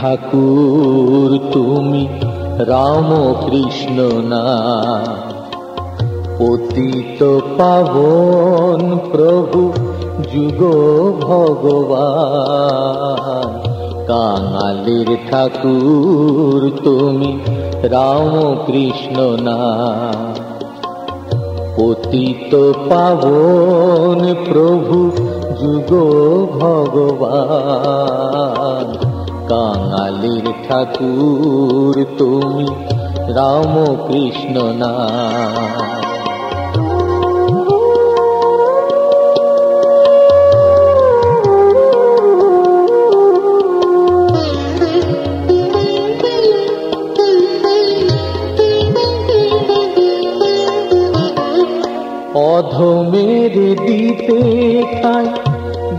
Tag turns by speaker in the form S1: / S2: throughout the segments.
S1: ঠাকুর তুমি রাম কৃষ্ণ না, পতিত পাবন প্রভু যুগ ভগবান। কাঙালির ঠাকুর তুমি রাম কৃষ্ণ না, পতিত পাবন প্রভু যুগ ভগবান। কাঙালির ঠাকুর তুমি রাম কৃষ্ণ না। অধমের দিতে খাই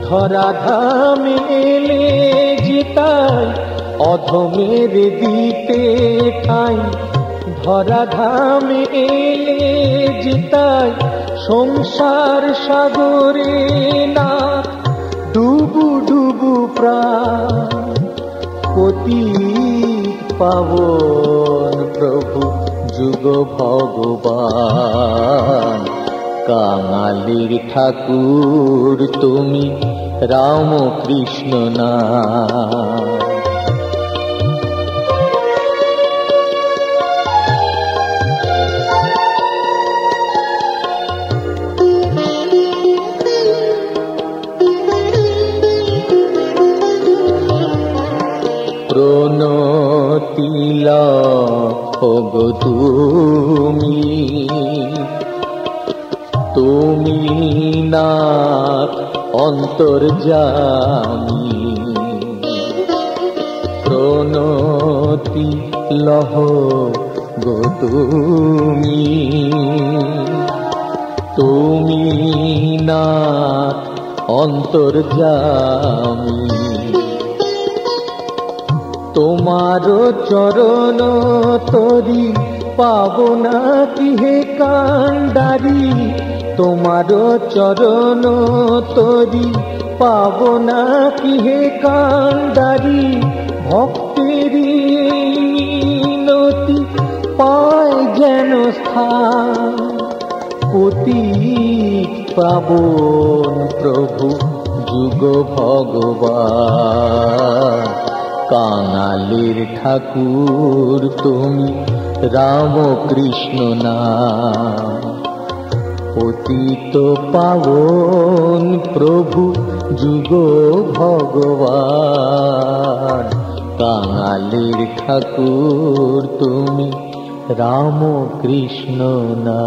S1: ধরাধামে এলে যেতাই, অধমের দিতে খাই ধরাধামে এলে যেতাই। সংসার সাগরে না ডুবু ডুবু প্রাণ, পতিত পাবন প্রভু যুগ ভগবান। কাঙালির ঠাকুর তুমি রাম কৃষ্ণ না। প্রণতি লাগো তুমি, তুমি নাথ অন্তর্যামী। প্রণতি লহ গো তুমি, তুমি নাথ অন্তর্যামী। তোমার চরণ তরি পাবো না কি হে কান্ডারি, তোমার চরণ তরি পাবো না কি হে কান্ডারি। ভক্তেরই মিনতি পায় যেন স্থান, পতিত পাবন প্রভু যুগ ভগবান। কাঙালির ঠাকুর তুমি রাম কৃষ্ণ না, পতিত পাবন প্রভু যুগ ভগবান। কাঙালির ঠাকুর তুমি রাম কৃষ্ণ না।